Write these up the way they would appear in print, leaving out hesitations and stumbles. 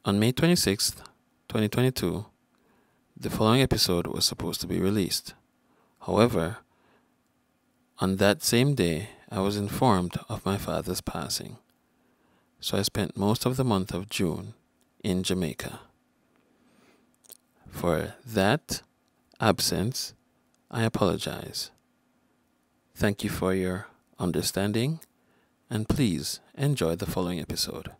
On May 26th, 2022, the following episode was supposed to be released. However, on that same day, I was informed of my father's passing, so I spent most of the month of June in Jamaica. For that absence, I apologize. Thank you for your understanding, and please enjoy the following episode.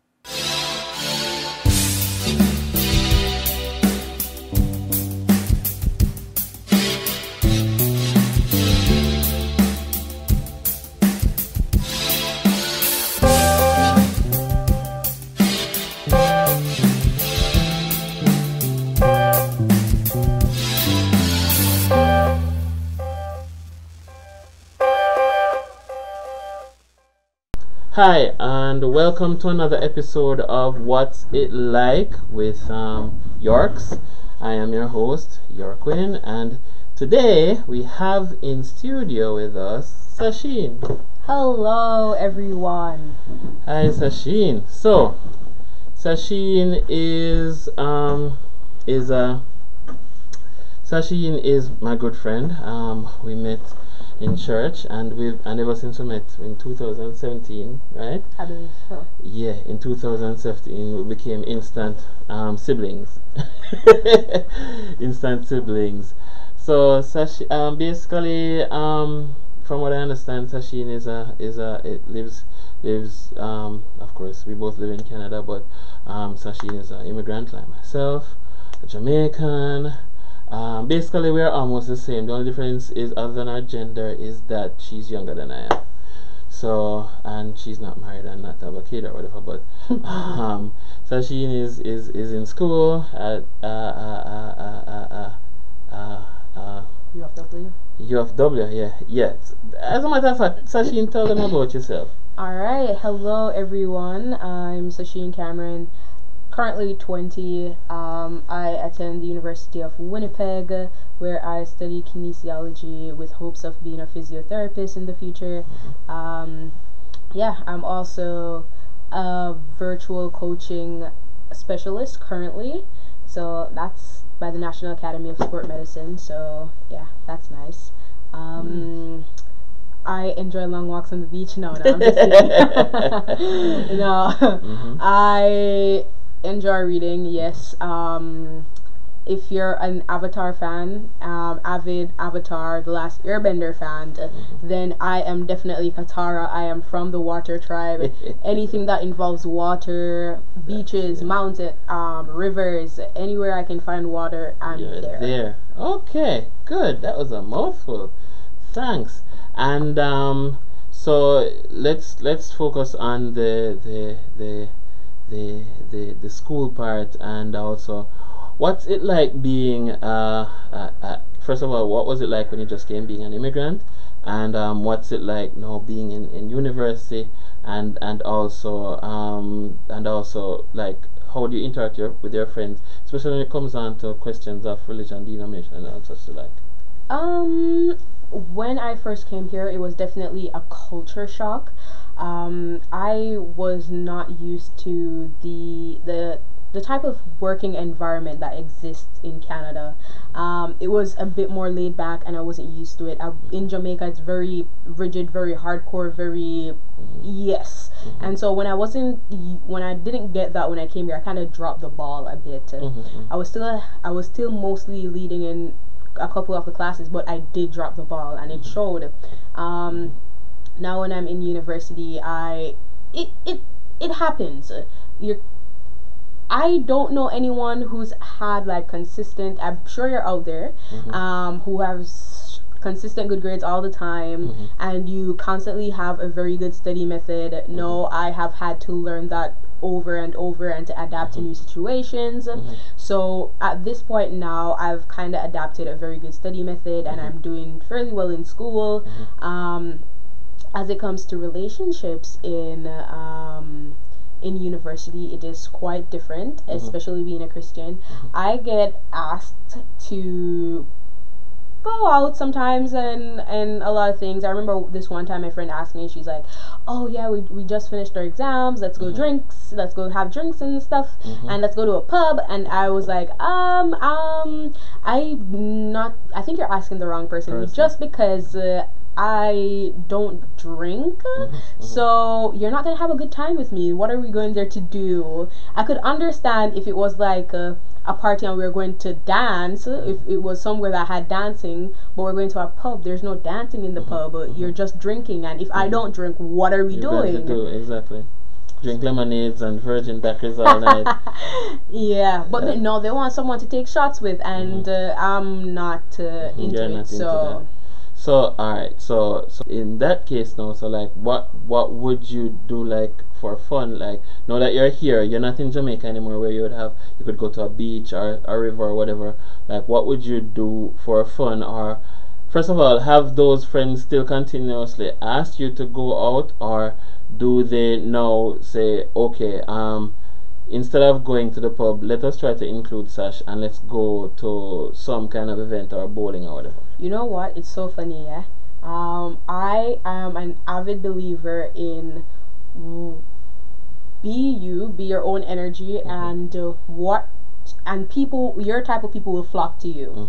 Hi, and welcome to another episode of What's It Like with YORX. I am your host, YORQuin, and today we have in studio with us Sasheen. Hello, everyone. Hi, Sasheen. So, Sasheen Sasheen is my good friend. We met in church, and ever since we met in 2017, right? I believe so. Yeah, in 2017 we became instant siblings. Instant siblings. So basically, from what I understand, Sasheen lives of course we both live in Canada, but Sasheen is an immigrant like myself, a Jamaican. Basically, we're almost the same. The only difference is, other than our gender, is that she's younger than I am. So, and she's not married and not have a kid or whatever. But Sasheen is in school at UFW. UFW. Yeah, yes. As a matter of fact, Sasheen, tell them about yourself. All right. Hello, everyone. I'm Sasheen Cameron. Currently 20. I attend the University of Winnipeg, where I study kinesiology with hopes of being a physiotherapist in the future. Yeah, I'm also a virtual coaching specialist currently, so that's by the National Academy of Sport Medicine. So yeah, that's nice. I enjoy long walks on the beach. No, I'm just kidding. No, I enjoy reading, yes. If you're an Avatar fan, avid Avatar, The Last Airbender fan, then I am definitely Katara. I am from the water tribe. Anything that involves water, beaches, mountain, rivers, anywhere I can find water, I'm there. Okay, good. That was a mouthful. Thanks. And so let's focus on the school part, and also what's it like being first of all, what was it like when you just came being an immigrant, and what's it like now being in university, and also like how do you interact with your friends, especially when it comes on to questions of religion, denomination, and such like? When I first came here, it was definitely a culture shock. I was not used to the type of working environment that exists in Canada. It was a bit more laid back, and I wasn't used to it. In Jamaica, it's very rigid, very hardcore, very yes. And so when I didn't get that when I came here, I kind of dropped the ball a bit. I was still mostly leading in a couple of the classes, but I did drop the ball, and it showed. Now when I'm in university, it happens. I don't know anyone who's had like consistent. I'm sure you're out there, who has consistent good grades all the time, and you constantly have a very good study method. No, I have had to learn that over and over and to adapt to new situations. So at this point now, I've kind of adapted a very good study method, and I'm doing fairly well in school. As it comes to relationships in university, it is quite different, especially being a Christian. I get asked to go out sometimes and a lot of things. I remember this one time my friend asked me, she's like, oh yeah, we just finished our exams, let's go drinks, let's go have drinks and stuff, and let's go to a pub. And I was like, I think you're asking the wrong person. Just because I don't drink, so you're not gonna have a good time with me. What are we going there to do? I could understand if it was like a party and we were going to dance, if it was somewhere that had dancing, but we're going to a pub, there's no dancing in the pub, you're just drinking, and if I don't drink, what are we doing? Exactly. Drink lemonades and virgin daiquiris all night. Yeah, but they want someone to take shots with, and I'm not into it. So alright, so in that case now, so like what would you do like for fun? Like now that you're here, you're not in Jamaica anymore where you could go to a beach or a river or whatever. Like what would you do for fun? Or first of all, have those friends still continuously ask you to go out, or do they now say, okay, instead of going to the pub, let us try to include Sash and let's go to some kind of event or bowling or whatever? You know what? It's so funny, yeah. I am an avid believer in be your own energy, and your type of people will flock to you.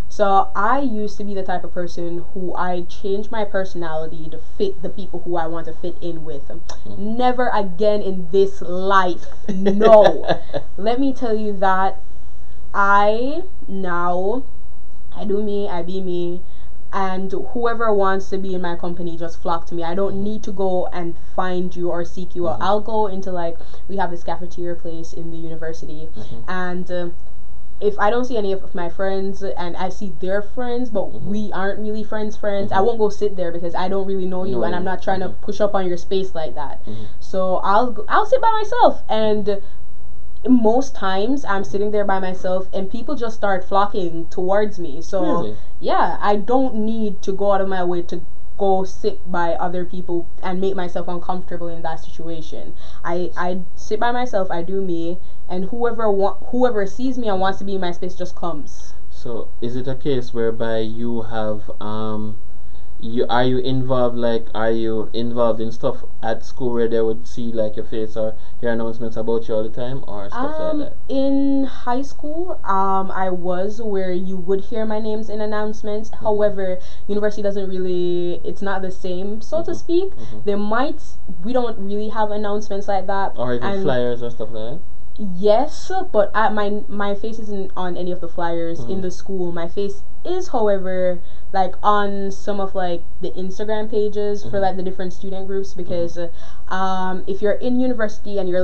So I used to be the type of person who I changed my personality to fit the people who I want to fit in with. Never again in this life. No. Let me tell you that I do me, I be me, and whoever wants to be in my company just flock to me. I don't need to go and find you or seek you out. I'll go into, like, we have this cafeteria place in the university, and if I don't see any of my friends and I see their friends, but we aren't really friends, I won't go sit there because I don't really know you, and I'm not trying to push up on your space like that. So I'll sit by myself, and most times I'm sitting there by myself and people just start flocking towards me. So yeah, I don't need to go out of my way to go sit by other people and make myself uncomfortable in that situation. I sit by myself, I do me, and whoever sees me and wants to be in my space just comes. So is it a case whereby you have are you involved in stuff at school where they would see like your face or hear announcements about you all the time, or stuff like that? In high school, I was, where you would hear my names in announcements. However, university doesn't really, it's not the same, so to speak. We don't really have announcements like that, or even flyers or stuff like that. Yes, but my face isn't on any of the flyers in the school. My face is, however, like on some of like the Instagram pages for like the different student groups, because if you're in university and you're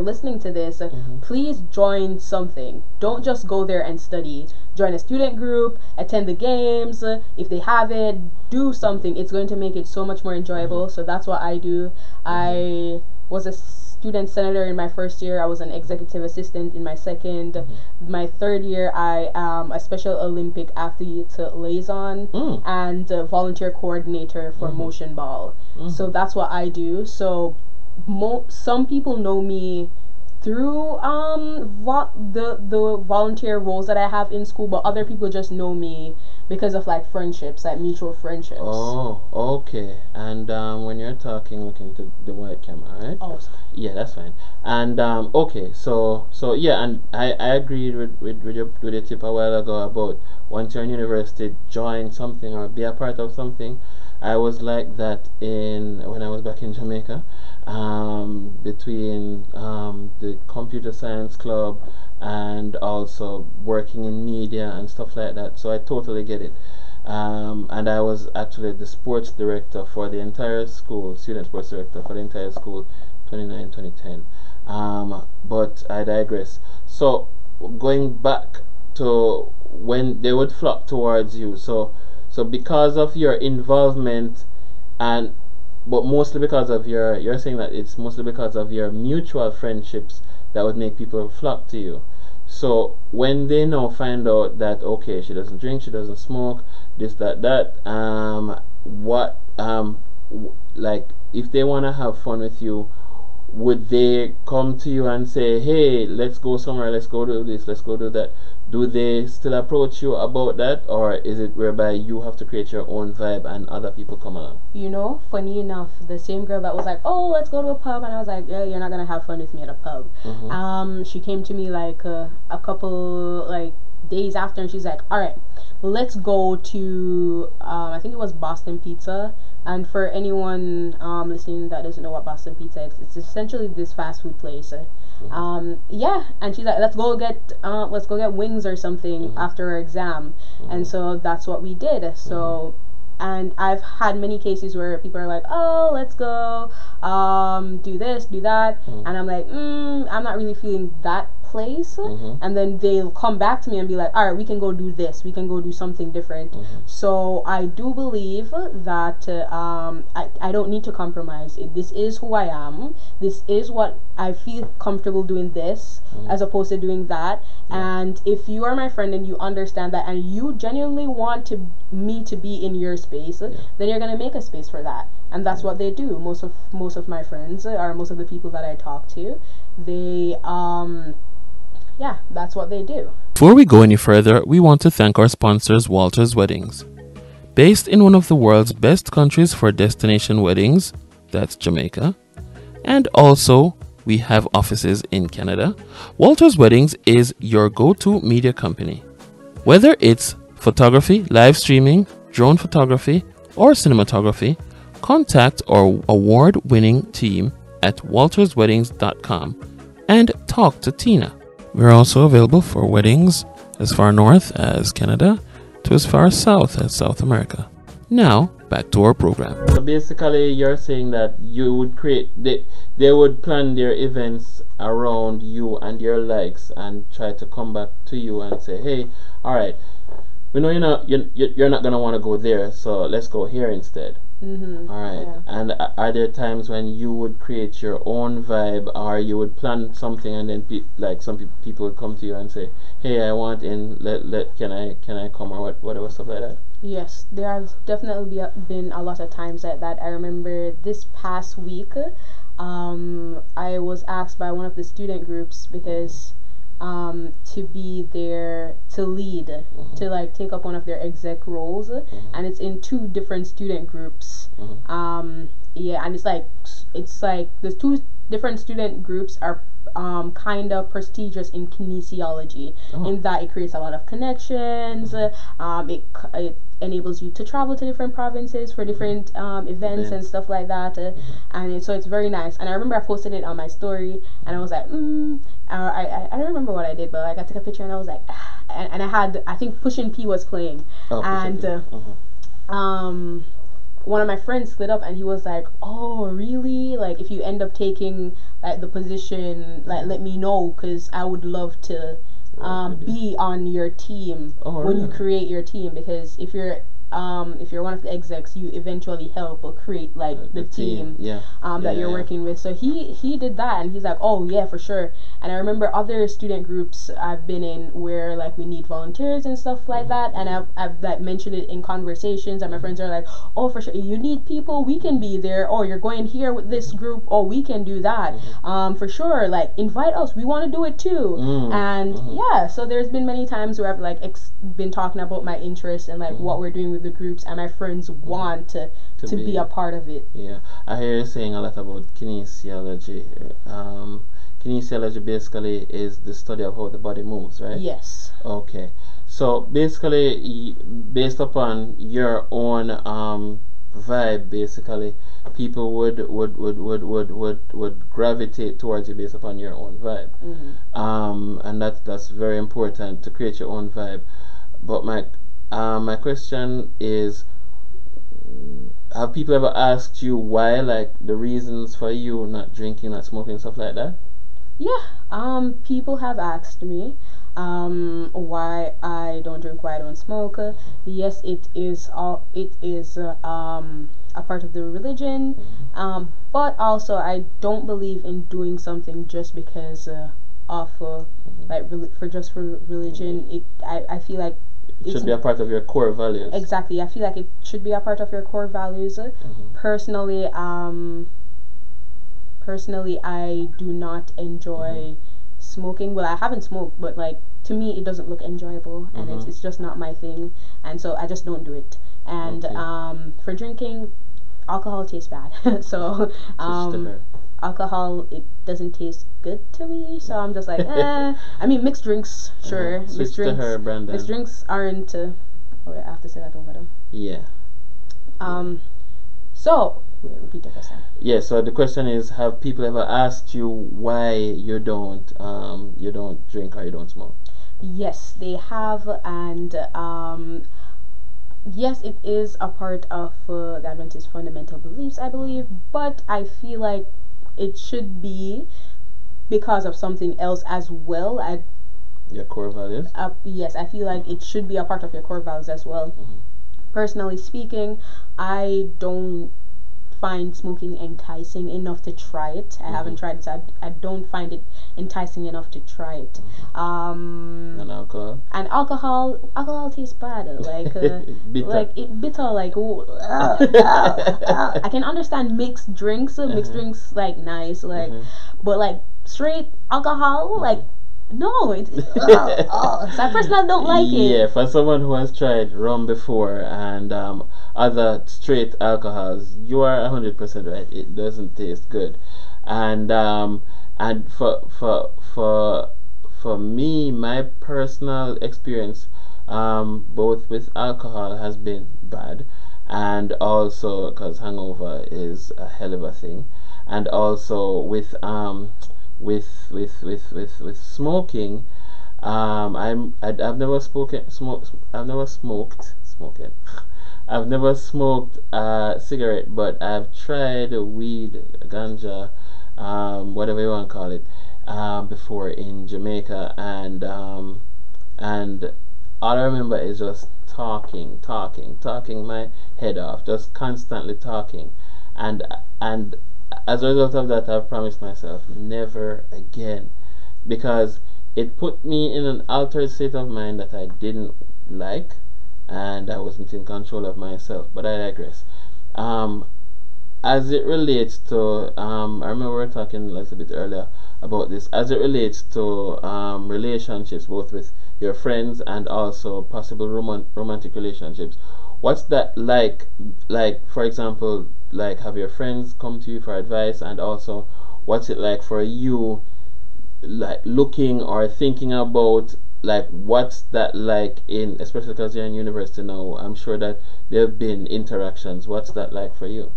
listening to this, please join something. Don't just go there and study. Join a student group, attend the games. If they have it, do something. It's going to make it so much more enjoyable. So that's what I do. I was a student senator in my first year. I was an executive assistant in my second. My third year, I am a Special Olympic athlete liaison and volunteer coordinator for motion ball. So that's what I do. So some people know me through the volunteer roles that I have in school, but other people just know me because of like friendships, like mutual friendships. Oh, okay. And when you're talking, looking to the white camera, right? Oh, sorry. Yeah, that's fine. And okay, so yeah, and I agreed with your tip a while ago about once you're in university, join something or be a part of something. I was like that when I was back in Jamaica, between the computer science club and also working in media and stuff like that. So I totally get it. And I was actually the sports director for the entire school, student sports director for the entire school, 2009-2010. But I digress. So going back to when they would flock towards you, so because of your involvement, but mostly because of you're saying that it's mostly because of your mutual friendships that would make people flock to you. So when they now find out that, okay, she doesn't drink, she doesn't smoke, this, that, like if they want to have fun with you, would they come to you and say, hey, let's go somewhere, let's go do this, let's go do that? Do they still approach you about that, or is it whereby you have to create your own vibe and other people come along? You know, funny enough, the same girl that was like, oh, let's go to a pub, and I was like, yeah, you're not gonna have fun with me at a pub. She came to me like a couple like days after, and she's like, all right, let's go to I think it was Boston Pizza. And for anyone listening that doesn't know what Boston Pizza is, it's essentially this fast food place. Yeah, and she's like, let's go get wings or something after our exam. And so that's what we did. So and I've had many cases where people are like, oh, let's go do this, do that, and I'm like, I'm not really feeling that place. And then they'll come back to me and be like, all right, we can go do this, we can go do something different. So I do believe that I don't need to compromise. This is who I am, this is what I feel comfortable doing, this as opposed to doing that. And if you are my friend and you understand that and you genuinely want me to be in your space, then you're gonna make a space for that. And that's what they do. Most of my friends, or most of the people that I talk to, they yeah, that's what they do. Before we go any further, we want to thank our sponsors, Walters Weddings. Based in one of the world's best countries for destination weddings, that's Jamaica, and also we have offices in Canada, Walters Weddings is your go-to media company. Whether it's photography, live streaming, drone photography, or cinematography, contact our award-winning team at waltersweddings.com and talk to Tina. We're also available for weddings as far north as Canada to as far south as South America. Now, back to our program. So basically, you're saying that you would they would plan their events around you and your likes and try to come back to you and say, hey, all right, we know you're not going to want to go there, so let's go here instead. All right. Yeah. And are there times when you would create your own vibe, or you would plan something and then like some people would come to you and say, hey, I want in, can I come, or whatever, stuff like that? Yes, there has definitely been a lot of times like that. I remember this past week I was asked by one of the student groups because to be there to lead, to like take up one of their exec roles, and it's in 2 different student groups. Yeah, and it's like the 2 different student groups are kind of prestigious in kinesiology, in that it creates a lot of connections. It enables you to travel to different provinces for different events and stuff like that, and so it's very nice. And I remember I posted it on my story, and I was like, I don't remember what I did, but like I took a picture and I was like, and I had, I think Pushin P was playing, and one of my friends slid up and he was like, oh really, like if you end up taking like the position, like let me know, because I would love to be on your team when you create your team, because if you're one of the execs, you eventually help or create like the team that you're working with. So he did that, and he's like, oh yeah, for sure. And I remember other student groups I've been in where like we need volunteers and stuff like that, and I've like mentioned it in conversations, and my friends are like, oh for sure, you need people, we can be there, or you're going here with this group, or we can do that, for sure, like invite us, we want to do it too. And yeah, so there's been many times where I've like been talking about my interests and like what we're doing with the groups, and my friends want to be a part of it. Yeah, I hear you saying a lot about kinesiology. Kinesiology basically is the study of how the body moves, right? Yes. Okay, so basically, based upon your own vibe, basically, people would gravitate towards you based upon your own vibe. And that's very important, to create your own vibe. But my question is, have people ever asked you why, like the reasons for you not drinking, not smoking, stuff like that? Yeah, people have asked me why I don't drink, why I don't smoke. Yes, it is a part of the religion, but also I don't believe in doing something just because of like for religion. I feel like it should be a part of your core values. Exactly, I feel like it should be a part of your core values. Personally, personally, I do not enjoy smoking. Well, I haven't smoked, but like to me, it doesn't look enjoyable, and it's just not my thing, and so I just don't do it. And for drinking, alcohol tastes bad, so alcohol, it doesn't taste good to me, so I'm just like, I mean, mixed drinks, sure. Switch to her, Brandon. Mixed drinks aren't. Oh wait, I have to say that over them. Yeah. So wait, repeat the question. Yeah. So the question is, have people ever asked you why you don't drink or you don't smoke? Yes, they have, and yes, it is a part of the Adventist fundamental beliefs, I believe, but I feel like it should be because of something else as well. Your core values? Yes, I feel like it should be a part of your core values as well. Personally speaking, I don't find smoking enticing enough to try it. I haven't tried it, so I don't find it enticing enough to try it. And alcohol? And alcohol tastes bad. Like bitter. Like it bitter. Like I can understand mixed drinks. Mixed drinks like nice. Like but like straight alcohol like. No, so I personally don't like it. Yeah, for someone who has tried rum before and other straight alcohols, you are 100% right. It doesn't taste good, and for me, my personal experience, both with alcohol has been bad, and also because hangover is a hell of a thing, and also with smoking, I've never smoked a cigarette, but I've tried weed, ganja, whatever you want to call it, before in Jamaica, and all I remember is just talking my head off, just constantly talking, and as a result of that, I've promised myself never again, because it put me in an altered state of mind that I didn't like, and I wasn't in control of myself. But I digress. As it relates to, I remember we were talking a little bit earlier about this, as it relates to relationships, both with your friends and also possible romantic relationships. What's that like? Like, for example, like, have your friends come to you for advice, and also what's it like for you, like looking or thinking about, like, what's that like in, especially because you're in university now, I'm sure that there have been interactions. What's that like for you?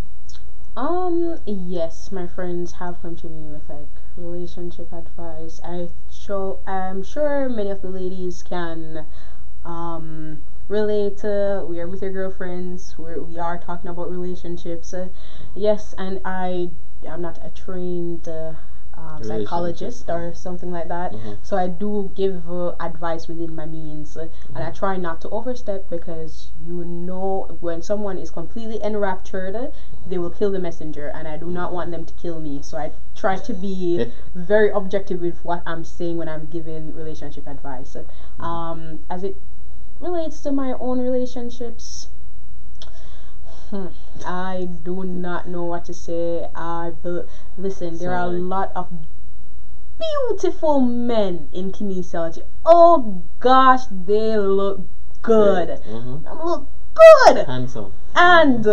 Yes, my friends have come to me with like relationship advice. I'm sure many of the ladies can relate. We are with your girlfriends, we are talking about relationships. Yes, and I'm not a trained psychologist or something like that, so I do give advice within my means, and I try not to overstep, because when someone is completely enraptured, they will kill the messenger, and I do not want them to kill me, so I try to be very objective with what I'm saying when I'm giving relationship advice. As it relates to my own relationships, I do not know what to say. Listen, there are a lot of beautiful men in kinesiology. Oh gosh, they look good. They look good, handsome, and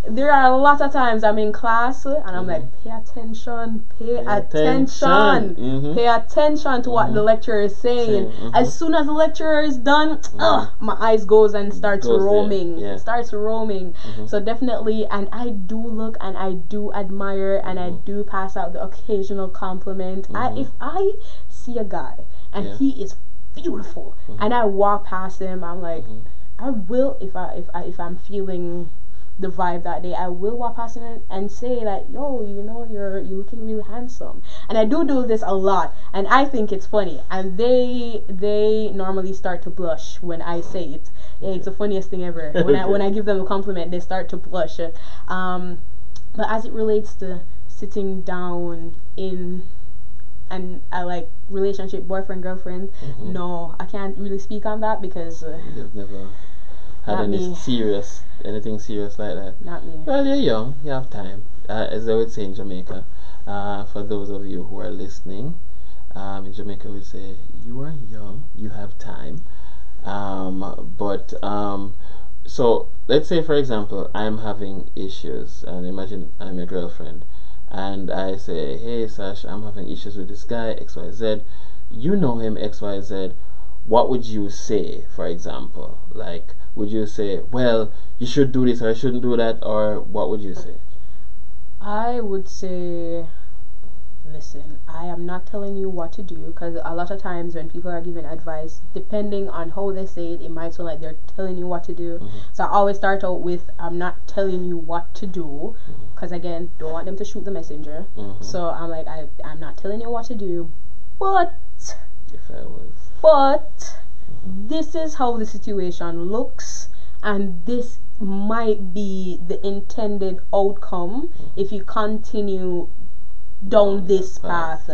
there are a lot of times I'm in class and I'm like, pay attention pay attention to what the lecturer is saying. As soon as the lecturer is done, my eyes goes and starts roaming. So definitely, and I do look and I do admire and I do pass out the occasional compliment. If I see a guy and he is beautiful and I walk past him, I'm like, I will, if I'm feeling the vibe that day, I will walk past him and say like, yo, you're looking really handsome. And I do this a lot, and I think it's funny, and they normally start to blush when I say it. It's the funniest thing ever. When I give them a compliment, they start to blush. But as it relates to sitting down and I like relationship, boyfriend, girlfriend, no, I can't really speak on that, because you've never had anything serious like that. Not me. Well, you're young, you have time, as they would say in Jamaica. For those of you who are listening, in Jamaica we say you are young, you have time. But so let's say, for example, I'm having issues, and imagine I'm your girlfriend, and I say, hey Sash, I'm having issues with this guy XYZ. You know him XYZ. What would you say, for example? Like, would you say, well, you should do this or you shouldn't do that, or what would you say? I would say, listen, I am not telling you what to do, because a lot of times when people are giving advice, depending on how they say it, it might sound like they're telling you what to do. So I always start out with, I'm not telling you what to do, because again, don't want them to shoot the messenger. So I'm like, I'm not telling you what to do, but If I was. but this is how the situation looks, and this might be the intended outcome if you continue down this path.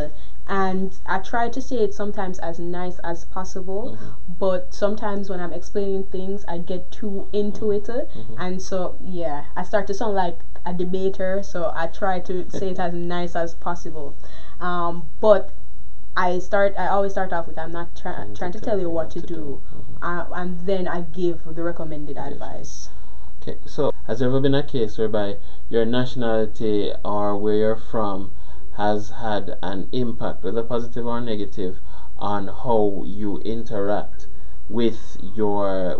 And I try to say it sometimes as nice as possible, but sometimes when I'm explaining things I get too into it, and so yeah, I start to sound like a debater, so I try to say it as nice as possible. But I always start off with, I'm not trying to tell you what to do, and then I give the recommended advice. Okay, so has there ever been a case whereby your nationality or where you're from has had an impact, whether positive or negative, on how you interact with your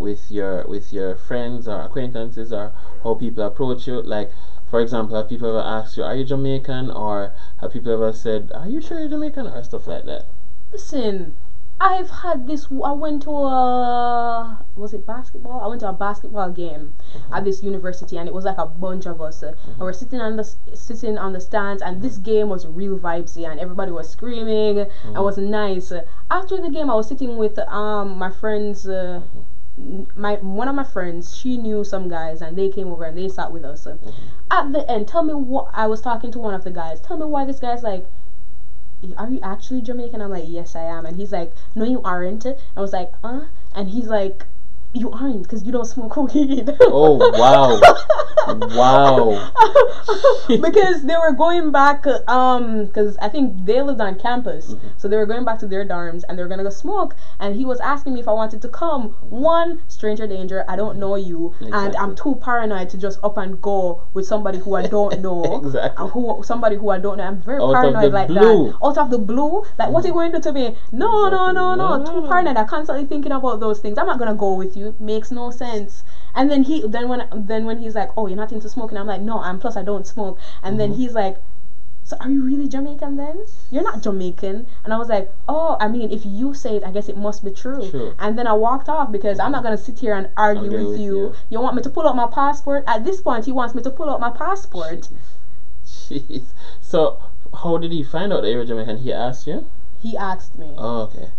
friends or acquaintances, or how people approach you? Like, for example, have people ever asked you, are you Jamaican? Or have people ever said, are you sure you're Jamaican? Or stuff like that? Listen, I've had this. I went to was it basketball? I went to a basketball game at this university, and it was like a bunch of us. And we're sitting on the stands, and this game was real vibesy, and everybody was screaming. It was nice. After the game, I was sitting with my friends. One of my friends, she knew some guys, and they came over and they sat with us. At the end, tell me what I was talking to one of the guys. Tell me why this guy's like, are you actually Jamaican? I'm like, yes, I am. And he's like, no, you aren't. I was like, and he's like, you aren't, because you don't smoke weed. Oh, wow. Wow. Because they were going back, because I think they lived on campus, so they were going back to their dorms, and they were gonna go smoke, and he was asking me if I wanted to come. One, stranger danger, I don't know you, and I'm too paranoid to just up and go with somebody who I don't know. Somebody who I don't know. I'm very paranoid like that. Out of the blue, like, what are you going to do to me? No, too paranoid. I'm constantly thinking about those things. I'm not gonna go with you. Makes no sense. And then when he's like, oh, you're not into smoking, I'm like, no, plus I don't smoke. And then he's like, so are you really Jamaican then? You're not Jamaican. And I was like, oh, I mean, if you say it, I guess it must be true. And then I walked off, because I'm not gonna sit here and argue with you. You want me to pull out my passport? At this point, he wants me to pull out my passport. Jeez. So how did he find out that you were Jamaican? He asked you? He asked me. Oh, okay.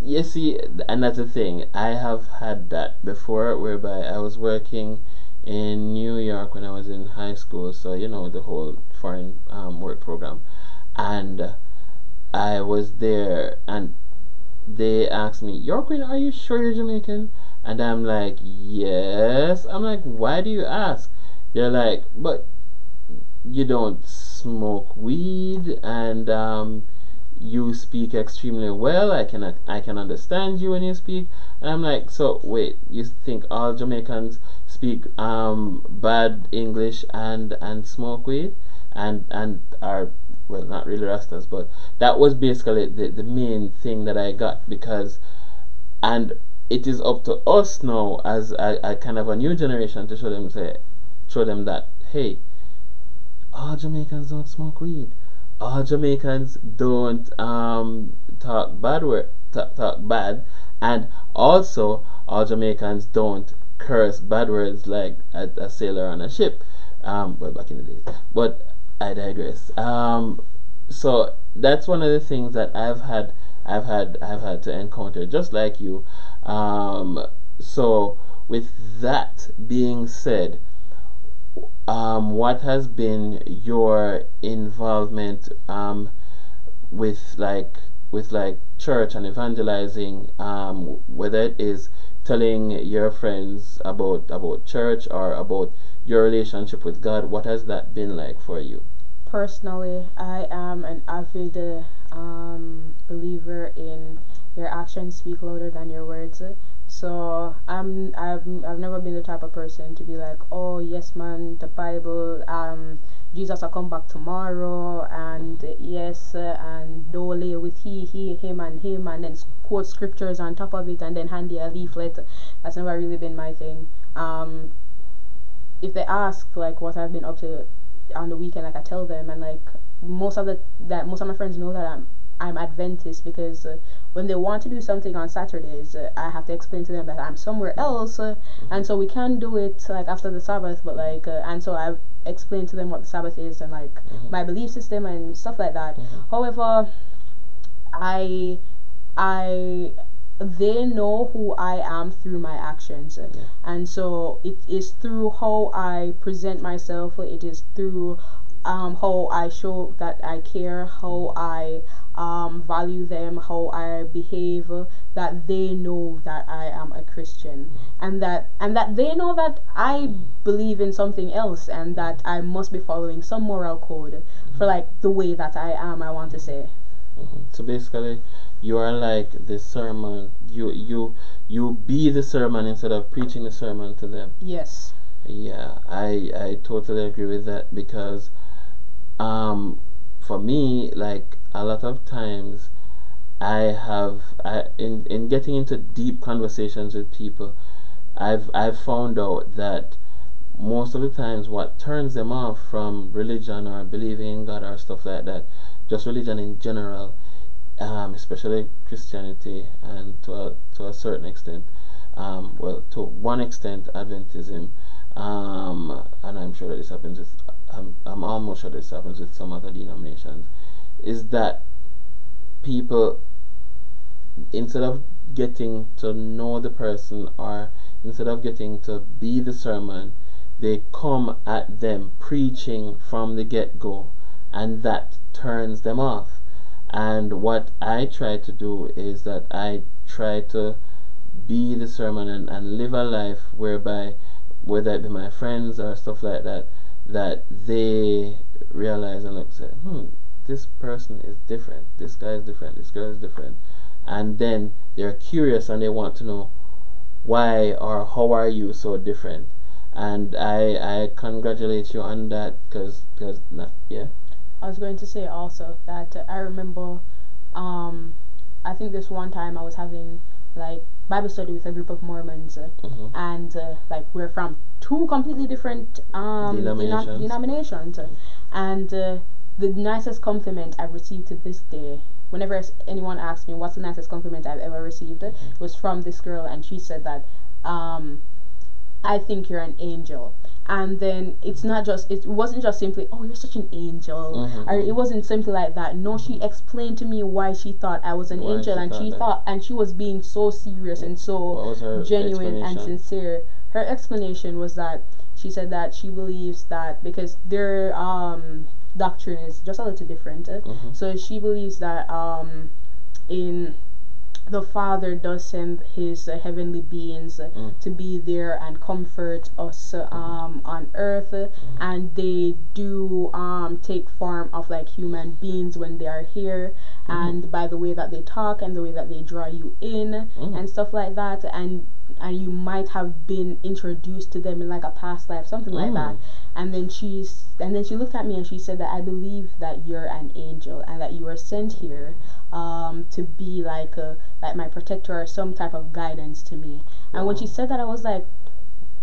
You see, and that's the thing, I have had that before, whereby I was working in New York when I was in high school, so you know, the whole foreign work program, and I was there, and they asked me, York, are you sure you're Jamaican? And I'm like, yes. I'm like, why do you ask? They're like, but you don't smoke weed, and you speak extremely well. I can understand you when you speak. And I'm like, so wait, you think all Jamaicans speak bad English and smoke weed and are, well, not really Rastas, but that was basically the main thing that I got, because, and it is up to us now as a kind of a new generation to show them that, hey, all Jamaicans don't smoke weed. All Jamaicans don't talk bad, and also all Jamaicans don't curse bad words like a sailor on a ship. Well, back in the days, but I digress. So that's one of the things that I've had to encounter, just like you. So with that being said, what has been your involvement with church and evangelizing, whether it is telling your friends about church or about your relationship with God? What has that been like for you? Personally, I am an avid believer in your actions speak louder than your words. So I've never been the type of person to be like, oh yes man, the Bible, Jesus will come back tomorrow, and yes, and dole with him, and then quote scriptures on top of it, and then hand you a leaflet. That's never really been my thing. If they ask like what I've been up to on the weekend, like I tell them, and like most of my friends know that I'm Adventist, because when they want to do something on Saturdays, I have to explain to them that I'm somewhere else, and so we can do it like after the Sabbath, but like and so I explain to them what the Sabbath is, and like my belief system and stuff like that. However, I I they know who I am through my actions, and so it is through how I present myself. It is through how I show that I care, how I value them, how I behave, that they know that I am a Christian, and that they know that I believe in something else, and that I must be following some moral code for like the way that I am. I want to say. So basically, you are like the sermon. You be the sermon instead of preaching the sermon to them. Yes. Yeah, I totally agree with that, because for me, like a lot of times in getting into deep conversations with people, I've found out that most of the times what turns them off from religion or believing in God or stuff like that, just religion in general, especially Christianity, and to a certain extent, well, to one extent, Adventism, and I'm sure that this happens with, I'm almost sure this happens with some other denominations, is that people, instead of getting to know the person, or instead of getting to be the sermon, they come at them preaching from the get-go, and that turns them off. And what I try to do is that I try to be the sermon, and live a life whereby, whether it be my friends or stuff like that, that they realize and look, say, this person is different, this guy is different, this girl is different, and then they're curious and they want to know why or how are you so different. And I congratulate you on that, because yeah. I was going to say also that I remember, I think this one time I was having like Bible study with a group of Mormons, and like we're from two completely different denominations, and the nicest compliment I've received to this day, whenever anyone asks me what's the nicest compliment I've ever received, was from this girl, and she said that I think you're an angel. And then it wasn't just simply, oh, you're such an angel, or it wasn't simply like that. No, she explained to me why she thought I was an angel, and she was being so serious and so genuine and sincere. Her explanation was that she said that she believes that because their doctrine is just a little different, so she believes that in the Father does send his heavenly beings to be there and comfort us on earth, and they do take form of like human beings when they are here, and by the way that they talk and the way that they draw you in and stuff like that, and you might have been introduced to them in like a past life, something like that. And then she looked at me and she said that I believe that you're an angel, and that you were sent here to be like my protector, or some type of guidance to me. And when she said that, I was like,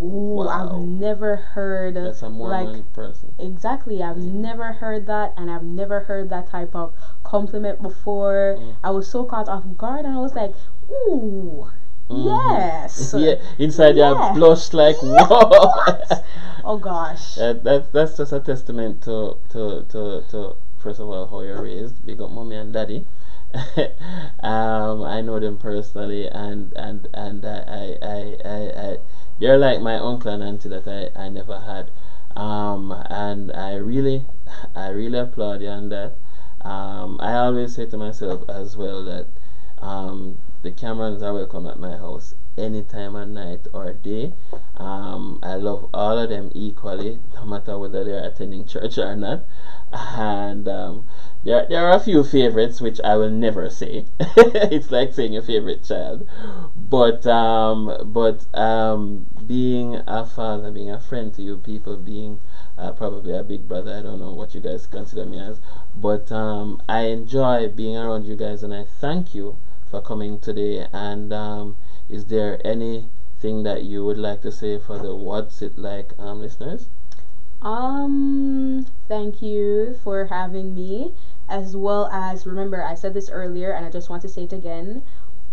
ooh, wow. I've never heard that's a Mormon person. Exactly, I've never heard that, and I've never heard that type of compliment before. I was so caught off guard, and I was like, ooh, yes. Yeah, inside you blushed like, whoa. Oh gosh. That's just a testament to first of all how you're raised. Big up mommy and daddy. I know them personally, and I they're like my uncle and auntie that I never had, and I really applaud you on that. I always say to myself as well that the Camerons are welcome at my house anytime of night or day. I love all of them equally, no matter whether they're attending church or not. And there are a few favorites which I will never say. It's like saying your favorite child. But being a father, being a friend to you people, being probably a big brother, I don't know what you guys consider me as, but I enjoy being around you guys, and I thank you for coming today. And is there anything that you would like to say for the What's It Like listeners? Thank you for having me, as well as, remember, I said this earlier and I just want to say it again.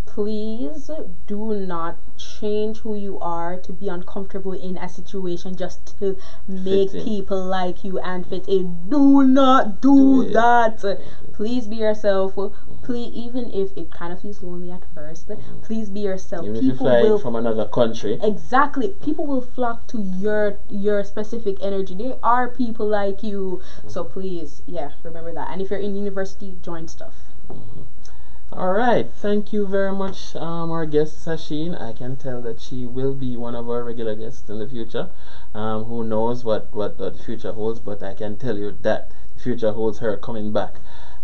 Please do not change who you are to be uncomfortable in a situation just to make people like you and fit in. Do not do that. Please be yourself. Please, even if it kind of feels lonely at first, please be yourself. Even if you fly from another country. Exactly. People will flock to your specific energy. They are people like you. So please, remember that. And if you're in university, join stuff. Alright, thank you very much, our guest Sasheen. I can tell that she will be one of our regular guests in the future. Who knows what the future holds, but I can tell you that the future holds her coming back.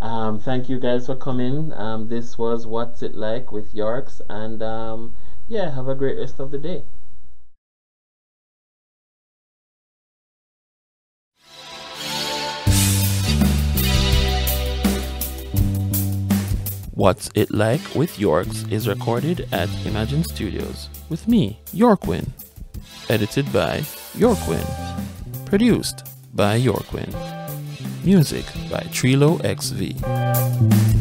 Thank you guys for coming. This was What's It Like with YORX, and have a great rest of the day. What's It Like with YORX is recorded at Imagine Studios with me, YORQuin. Edited by YORQuin. Produced by YORQuin. Music by Trilo XV.